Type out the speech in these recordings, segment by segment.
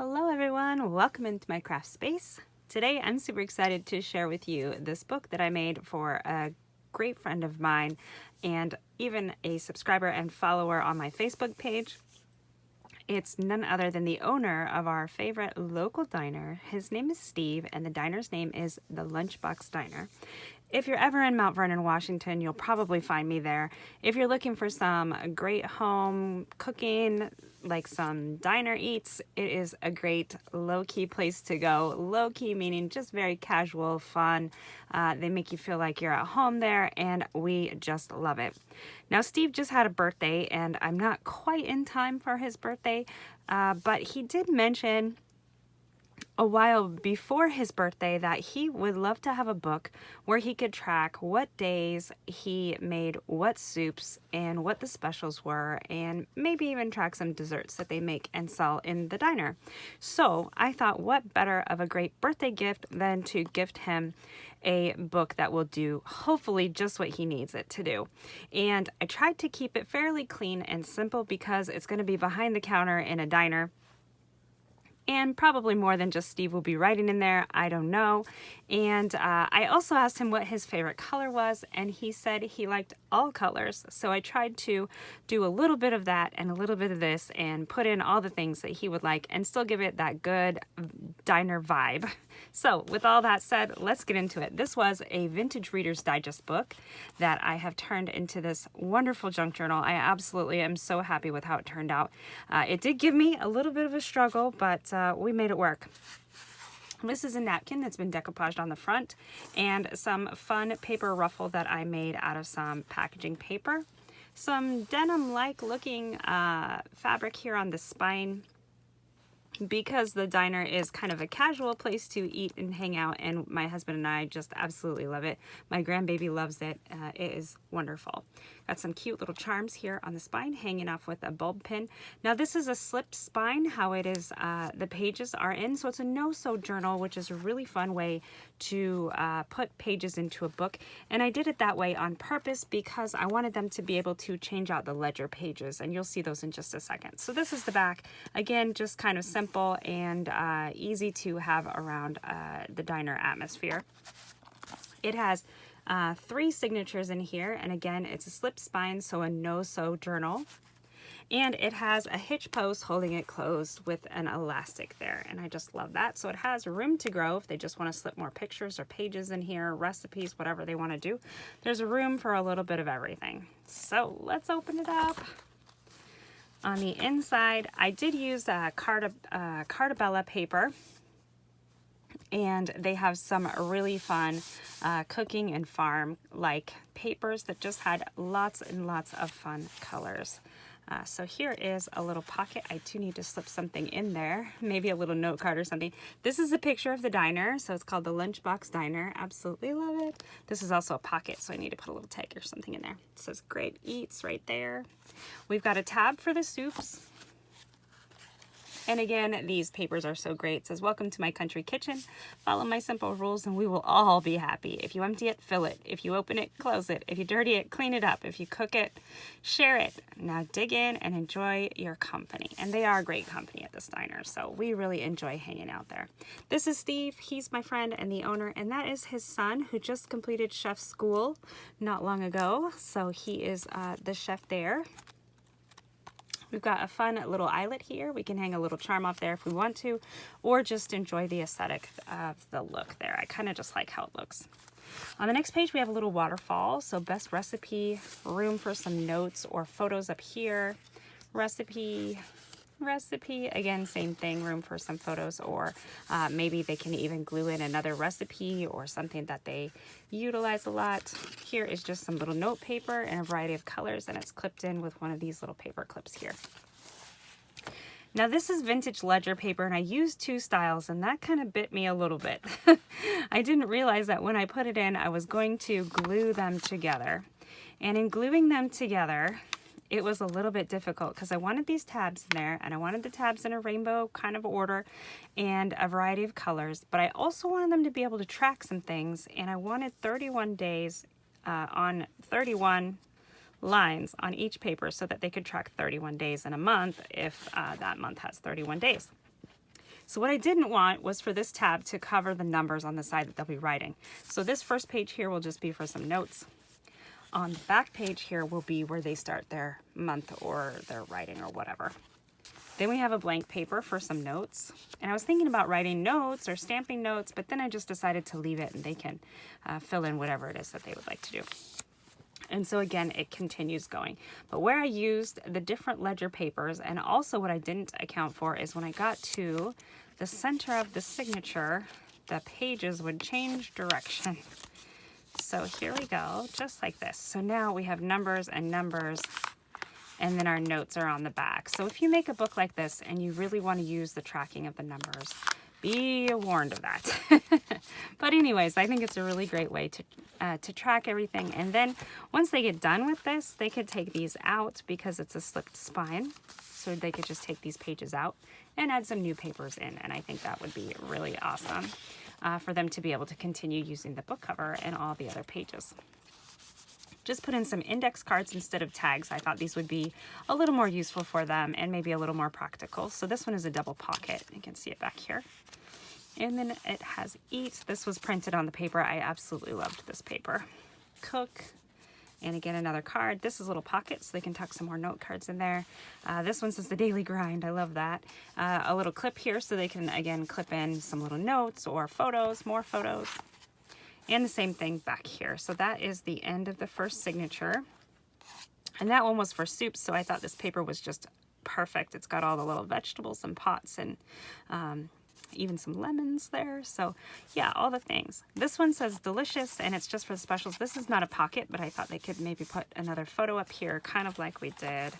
Hello everyone, welcome into my craft space. Today I'm super excited to share with you this book that I made for a great friend of mine and even a subscriber and follower on my Facebook page. It's none other than the owner of our favorite local diner. His name is Steve and the diner's name is the Lunchbox Diner. If you're ever in Mount Vernon, Washington, you'll probably find me there. If you're looking for some great home cooking, like some diner eats, it is a great low-key place to go. Low-key meaning just very casual, fun. They make you feel like you're at home there, and we just love it. Now, Steve just had a birthday, and I'm not quite in time for his birthday, but he did mention a while before his birthday that he would love to have a book where he could track what days he made what soups and what the specials were, and maybe even track some desserts that they make and sell in the diner. So I thought, what better of a great birthday gift than to gift him a book that will do hopefully just what he needs it to do. And I tried to keep it fairly clean and simple because it's going to be behind the counter in a diner. And probably more than just Steve will be writing in there, I don't know. And I also asked him what his favorite color was, and he said he liked all colors. So I tried to do a little bit of that and a little bit of this and put in all the things that he would like and still give it that good diner vibe. So with all that said, let's get into it. This was a Vintage Reader's Digest book that I have turned into this wonderful junk journal. I absolutely am so happy with how it turned out. It did give me a little bit of a struggle, but we made it work. This is a napkin that's been decoupaged on the front and some fun paper ruffle that I made out of some packaging paper. Some denim-like looking fabric here on the spine, because the diner is kind of a casual place to eat and hang out, and my husband and I just absolutely love it. My grandbaby loves it. It is wonderful. Got some cute little charms here on the spine hanging off with a bulb pin. Now this is a slipped spine, how it is, the pages are in, so it's a no-sew journal, which is a really fun way to put pages into a book. And I did it that way on purpose because I wanted them to be able to change out the ledger pages, and you'll see those in just a second. So this is the back. Again, just kind of simple and easy to have around the diner atmosphere. It has 3 signatures in here, and again, it's a slipped spine, so a no-sew journal. And it has a hitch post holding it closed with an elastic there, and I just love that. So it has room to grow if they just want to slip more pictures or pages in here, recipes, whatever they want to do. There's a room for a little bit of everything. So let's open it up. On the inside, I did use CKU paper, and they have some really fun cooking and farm-like papers that just had lots and lots of fun colors. So here is a little pocket. I do need to slip something in there, maybe a little note card or something. This is a picture of the diner, so it's called the Lunchbox Diner. Absolutely love it. This is also a pocket, so I need to put a little tag or something in there. It says Great Eats right there. We've got a tab for the soups. And again, these papers are so great. It says, welcome to my country kitchen. Follow my simple rules and we will all be happy. If you empty it, fill it. If you open it, close it. If you dirty it, clean it up. If you cook it, share it. Now dig in and enjoy your company. And they are great company at this diner, so we really enjoy hanging out there. This is Steve. He's my friend and the owner, and that is his son who just completed chef school not long ago. So he is the chef there. We've got a fun little eyelet here. We can hang a little charm off there if we want to, or just enjoy the aesthetic of the look there. I kind of just like how it looks. On the next page, we have a little waterfall. So best recipe, room for some notes or photos up here. Recipe, again, same thing, room for some photos, or maybe they can even glue in another recipe or something that they utilize a lot. Here is just some little note paper in a variety of colors, and it's clipped in with one of these little paper clips here. Now this is vintage ledger paper, and I used 2 styles, and that kind of bit me a little bit. I didn't realize that when I put it in, I was going to glue them together. And in gluing them together, it was a little bit difficult because I wanted these tabs in there, and I wanted the tabs in a rainbow kind of order and a variety of colors, but I also wanted them to be able to track some things, and I wanted 31 days on 31 lines on each paper so that they could track 31 days in a month if that month has 31 days. So what I didn't want was for this tab to cover the numbers on the side that they'll be writing. So this first page here will just be for some notes. On the back page here will be where they start their month or their writing or whatever. Then we have a blank paper for some notes. And I was thinking about writing notes or stamping notes, but then I just decided to leave it and they can fill in whatever it is that they would like to do. And so again, it continues going. But where I used the different ledger papers, and also what I didn't account for is when I got to the center of the signature, the pages would change direction. So here we go, just like this. So now we have numbers and numbers, and then our notes are on the back. So if you make a book like this and you really want to use the tracking of the numbers, be warned of that. But anyways, I think it's a really great way to track everything. And then once they get done with this, they could take these out because it's a slipped spine. So they could just take these pages out and add some new papers in. And I think that would be really awesome for them to be able to continue using the book cover and all the other pages. Just put in some index cards instead of tags. I thought these would be a little more useful for them and maybe a little more practical. So this one is a double pocket. You can see it back here. And then it has eat. This was printed on the paper. I absolutely loved this paper. Cook. And again, another card. This is a little pocket, so they can tuck some more note cards in there. This one says the daily grind. I love that. A little clip here so they can, again, clip in some little notes or photos, more photos. And the same thing back here. So that is the end of the first signature. And that one was for soups, so I thought this paper was just perfect. It's got all the little vegetables and pots and even some lemons there. So yeah, all the things. This one says delicious, and it's just for the specials. This is not a pocket, but I thought they could maybe put another photo up here, kind of like we did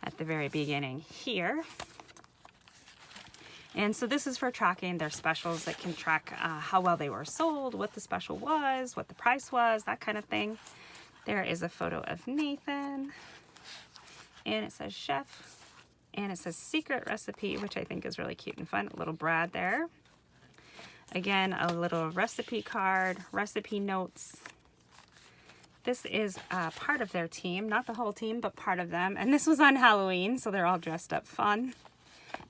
at the very beginning here. And so this is for tracking their specials that can track how well they were sold, what the special was, what the price was, that kind of thing. There is a photo of Nathan, and it says chef. And it says secret recipe, which I think is really cute and fun. A little Brad there. Again, a little recipe card, recipe notes. This is part of their team, not the whole team, but part of them. And this was on Halloween, so they're all dressed up fun.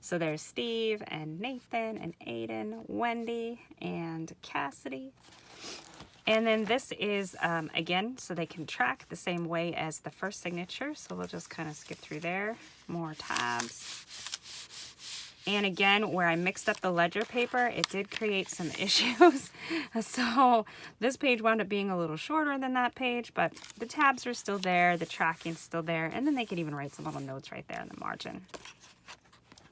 So there's Steve and Nathan and Aiden, Wendy and Cassidy. And then this is, again, so they can track the same way as the first signature. So we'll just kind of skip through there. More tabs. And again, where I mixed up the ledger paper, it did create some issues. So this page wound up being a little shorter than that page, but the tabs are still there, the tracking's still there, and then they could even write some little notes right there in the margin.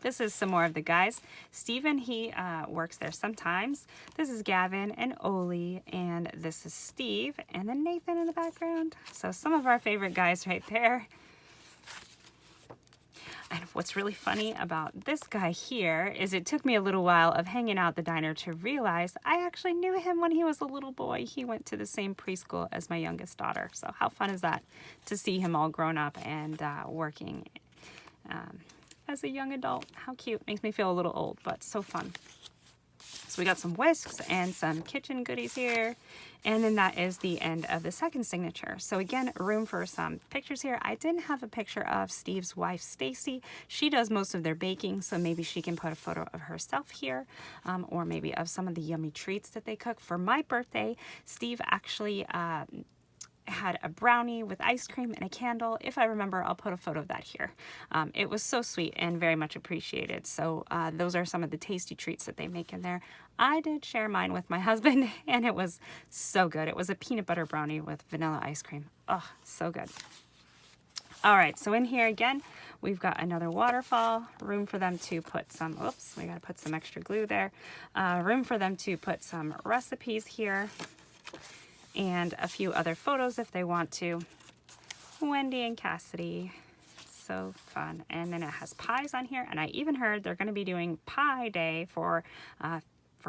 This is some more of the guys. Steven, he works there sometimes. This is Gavin and Oli, and this is Steve, and then Nathan in the background. So some of our favorite guys right there. And what's really funny about this guy here is it took me a little while of hanging out at the diner to realize I actually knew him when he was a little boy. He went to the same preschool as my youngest daughter. So how fun is that to see him all grown up and working as a young adult. How cute. Makes me feel a little old, but so fun. So we got some whisks and some kitchen goodies here. And then that is the end of the second signature. So again, room for some pictures here. I didn't have a picture of Steve's wife, Stacy. She does most of their baking, so maybe she can put a photo of herself here, or maybe of some of the yummy treats that they cook. For my birthday, Steve actually had a brownie with ice cream and a candle. If I remember, I'll put a photo of that here. It was so sweet and very much appreciated. So those are some of the tasty treats that they make in there. I did share mine with my husband, and it was so good. It was a peanut butter brownie with vanilla ice cream. Oh, so good. All right, so in here again, we've got another waterfall, room for them to put some, oops, we gotta put some extra glue there. Room for them to put some recipes here, and a few other photos if they want to. Wendy and Cassidy, so fun. And then it has pies on here, and I even heard they're going to be doing Pie Day for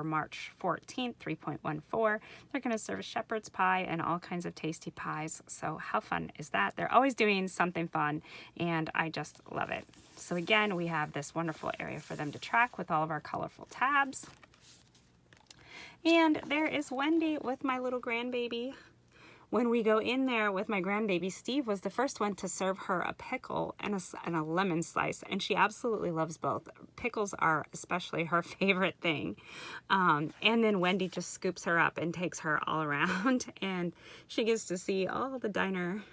March 14th, 3.14. They're going to serve shepherd's pie and all kinds of tasty pies. So how fun is that? They're always doing something fun, and I just love it. So again, we have this wonderful area for them to track with all of our colorful tabs. And there is Wendy with my little grandbaby. when we go in there with my grandbaby, Steve was the first one to serve her a pickle and a lemon slice, and she absolutely loves both. Pickles are especially her favorite thing. And then Wendy just scoops her up and takes her all around, and she gets to see all the diner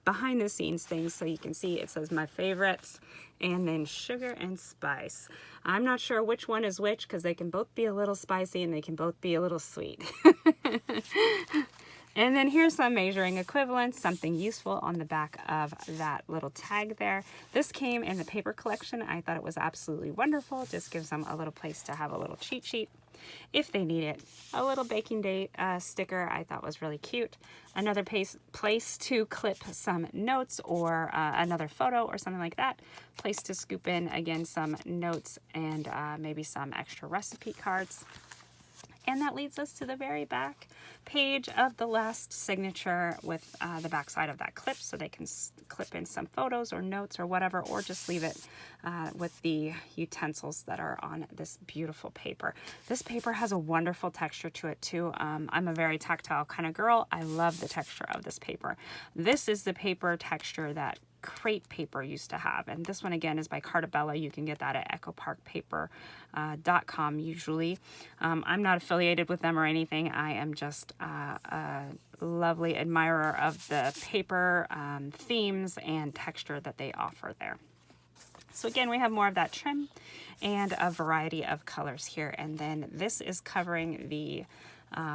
behind the scenes things. So you can see it says my favorites and then sugar and spice. I'm not sure which one is which because they can both be a little spicy and they can both be a little sweet. And then here's some measuring equivalents, something useful on the back of that little tag there. This came in the paper collection. I thought it was absolutely wonderful. Just gives them a little place to have a little cheat sheet if they need it. A little baking date sticker I thought was really cute. Another place to clip some notes or another photo or something like that. Place to scoop in, again, some notes and maybe some extra recipe cards. And that leads us to the very back page of the last signature with the back side of that clip, so they can clip in some photos or notes or whatever, or just leave it with the utensils that are on this beautiful paper. This paper has a wonderful texture to it too. I'm a very tactile kind of girl. I love the texture of this paper. This is the paper texture that crepe paper used to have, and this one again is by CKU. You can get that at echoparkpaper.com usually. I'm not affiliated with them or anything. I am just a lovely admirer of the paper themes and texture that they offer there. So again, we have more of that trim and a variety of colors here, and then this is covering the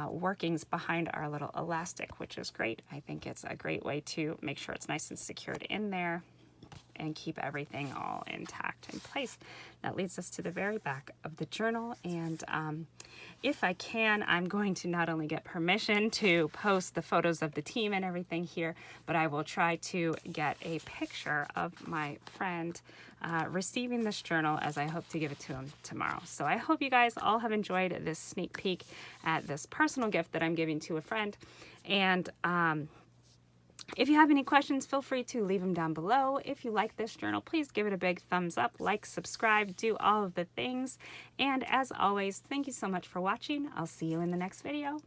workings behind our little elastic, which is great. I think it's a great way to make sure it's nice and secured in there and keep everything all intact in place. That leads us to the very back of the journal, and if I can, I'm going to not only get permission to post the photos of the team and everything here, but I will try to get a picture of my friend receiving this journal, as I hope to give it to him tomorrow. So I hope you guys all have enjoyed this sneak peek at this personal gift that I'm giving to a friend. And if you have any questions, feel free to leave them down below. If you like this journal, please give it a big thumbs up, like, subscribe, do all of the things. And as always, thank you so much for watching. I'll see you in the next video.